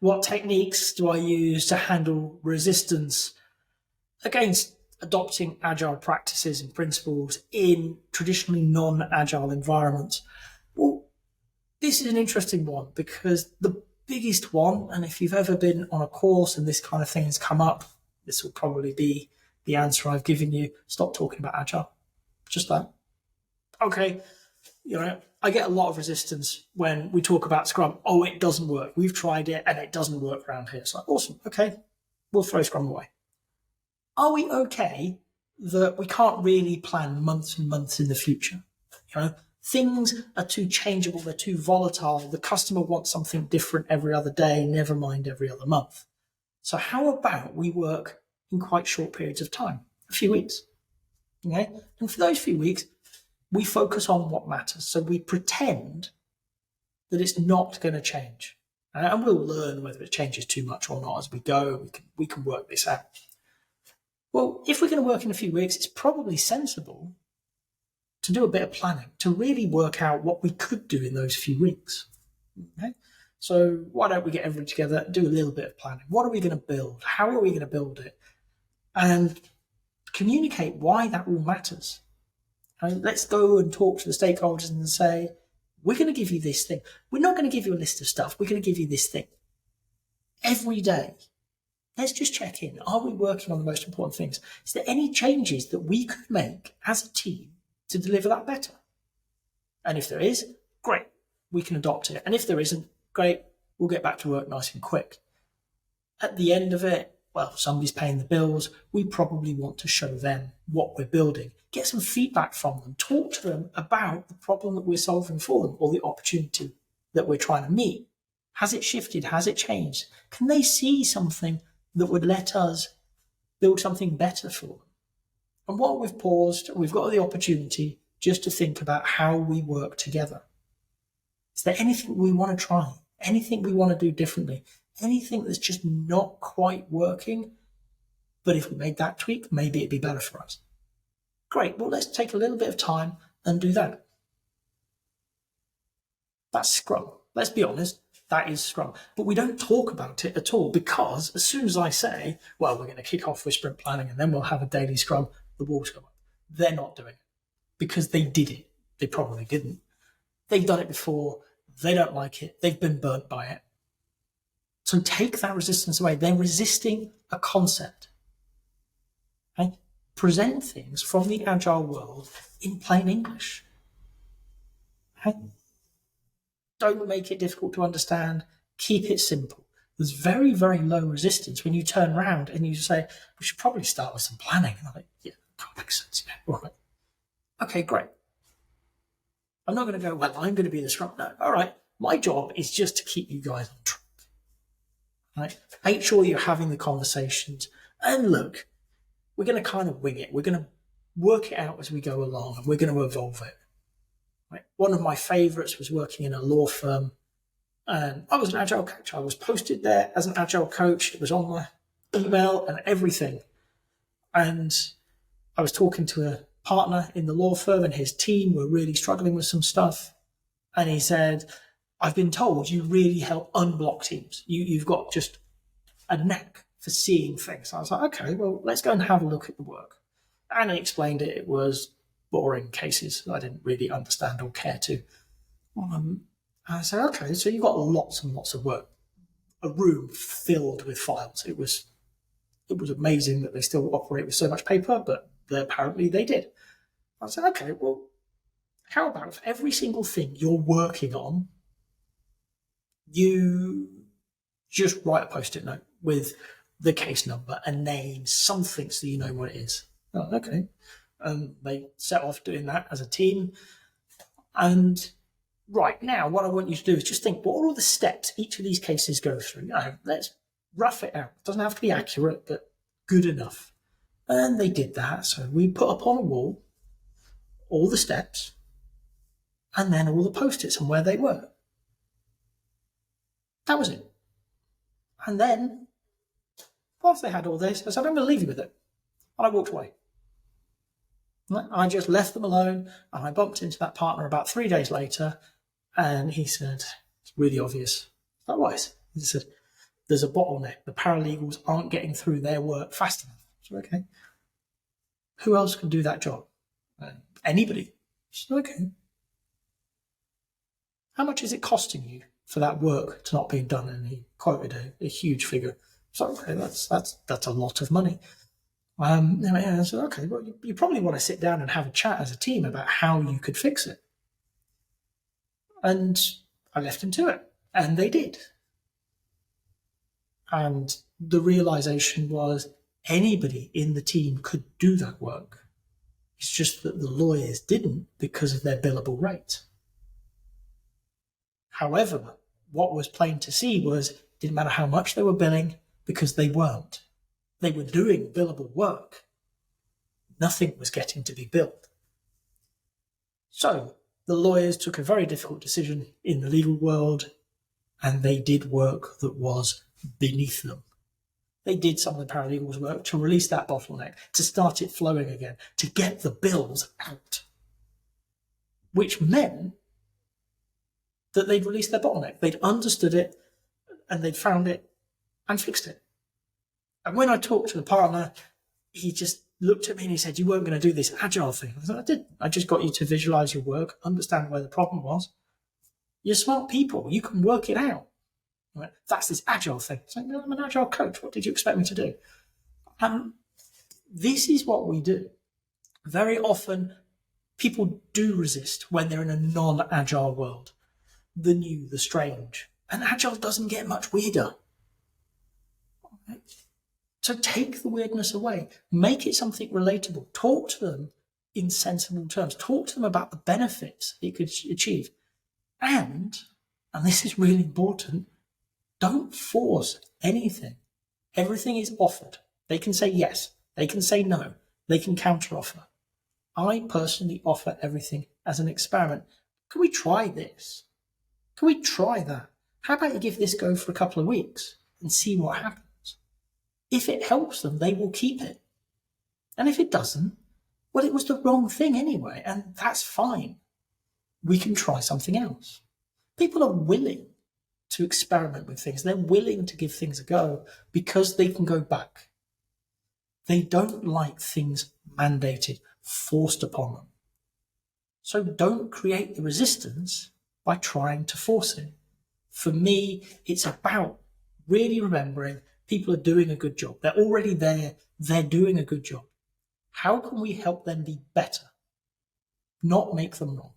what techniques do I use to handle resistance against adopting agile practices and principles in traditionally non-agile environments? Well, this is an interesting one because the biggest one, and if you've ever been on a course and this kind of thing has come up, this will probably be the answer I've given you. Stop talking about agile. Just that. Okay, I get a lot of resistance when we talk about Scrum. Oh, it doesn't work. We've tried it and it doesn't work around here. It's like, awesome. Okay, we'll throw Scrum away. Are we okay that we can't really plan months and months in the future? Things are too changeable. They're too volatile. The customer wants something different every other day, never mind every other month. So how about we work in quite short periods of time, a few weeks? Okay, and for those few weeks, we focus on what matters. So we pretend that it's not going to change. And we'll learn whether it changes too much or not as we go. We can work this out. Well, if we're going to work in a few weeks, it's probably sensible to do a bit of planning, to really work out what we could do in those few weeks. Okay? So why don't we get everybody together, do a little bit of planning? What are we going to build? How are we going to build it? And communicate why that all matters. And let's go and talk to the stakeholders and say, we're going to give you this thing. We're not going to give you a list of stuff. We're going to give you this thing. Every day, let's just check in. Are we working on the most important things? Is there any changes that we could make as a team to deliver that better? And if there is, great, we can adopt it. And if there isn't, great, we'll get back to work nice and quick. At the end of it, well, somebody's paying the bills. We probably want to show them what we're building, get some feedback from them, talk to them about the problem that we're solving for them or the opportunity that we're trying to meet. Has it shifted? Has it changed? Can they see something that would let us build something better for them? And while we've paused, we've got the opportunity just to think about how we work together. Is there anything we want to try? Anything we want to do differently? Anything that's just not quite working? But if we made that tweak, maybe it'd be better for us. Great, well, let's take a little bit of time and do that. That's Scrum. Let's be honest, that is Scrum. But we don't talk about it at all because as soon as I say, well, we're going to kick off with sprint planning and then we'll have a daily Scrum, the walls go up. They're not doing it because they did it. They probably didn't. They've done it before. They don't like it. They've been burnt by it. So take that resistance away. They're resisting a concept. Okay? Present things from the Agile world in plain English. Okay? Don't make it difficult to understand. Keep it simple. There's very, very low resistance when you turn around and you say, we should probably start with some planning. And I'm like, yeah, that makes sense. Yeah, all right. Okay, great. I'm not going to go, well, I'm going to be the Scrum. No, all right. My job is just to keep you guys on track. Right? Make sure you're having the conversations. And look, we're going to kind of wing it. We're going to work it out as we go along and we're going to evolve it. Right? One of my favorites was working in a law firm and I was an Agile coach. I was posted there as an Agile coach. It was on my email and everything. And I was talking to a partner in the law firm and his team were really struggling with some stuff. And he said, I've been told you really help unblock teams. You've got just a knack for seeing things. I was like, okay, well, let's go and have a look at the work. And he explained it. It was boring cases I didn't really understand or care to. I said, okay, so you've got lots and lots of work. A room filled with files. It was amazing that they still operate with so much paper, but apparently they did. I said, okay, well, how about if every single thing you're working on, you just write a post-it note with the case number, a name, something so you know what it is. Oh, okay. And they set off doing that as a team. And right now, what I want you to do is just think, what are all the steps each of these cases go through? Let's rough it out. It doesn't have to be accurate, but good enough. And they did that. So we put up on a wall all the steps and then all the post-its and where they were. That was it. And then, once they had all this, I said, I'm going to leave you with it. And I walked away. I just left them alone, and I bumped into that partner about 3 days later, and he said, it's really obvious. That was. He said, there's a bottleneck. The paralegals aren't getting through their work fast enough. So, okay, who else can do that job? Anybody. So, okay. How much is it costing you for that work to not being done? And he quoted a huge figure. So, okay, that's a lot of money. I said, okay, well, you probably want to sit down and have a chat as a team about how you could fix it. And I left him to it, and they did. And the realization was anybody in the team could do that work. It's just that the lawyers didn't because of their billable rate. However, what was plain to see was it didn't matter how much they were billing because they weren't. They were doing billable work. Nothing was getting to be billed. So the lawyers took a very difficult decision in the legal world, and they did work that was beneath them. They did some of the paralegals' work to release that bottleneck, to start it flowing again, to get the bills out, which meant that they'd released their bottleneck. They'd understood it, and they'd found it and fixed it. And when I talked to the partner, he just looked at me and he said, you weren't going to do this Agile thing. I said, I did. I just got you to visualize your work, understand where the problem was. You're smart people. You can work it out. I went, that's this Agile thing. I said, no, I'm an Agile coach. What did you expect me to do? This is what we do. Very often, people do resist when they're in a non-Agile world. The new, the strange. And Agile doesn't get much weirder. Okay. So take the weirdness away. Make it something relatable. Talk to them in sensible terms. Talk to them about the benefits it could achieve. And this is really important, don't force anything. Everything is offered. They can say yes. They can say no. They can counteroffer. I personally offer everything as an experiment. Can we try this? Can we try that? How about you give this go for a couple of weeks and see what happens? If it helps them, they will keep it. And if it doesn't, well, it was the wrong thing anyway, and that's fine. We can try something else. People are willing to experiment with things. They're willing to give things a go because they can go back. They don't like things mandated, forced upon them. So don't create the resistance by trying to force it. For me, it's about really remembering people are doing a good job. They're already there. They're doing a good job. How can we help them be better? Not make them wrong.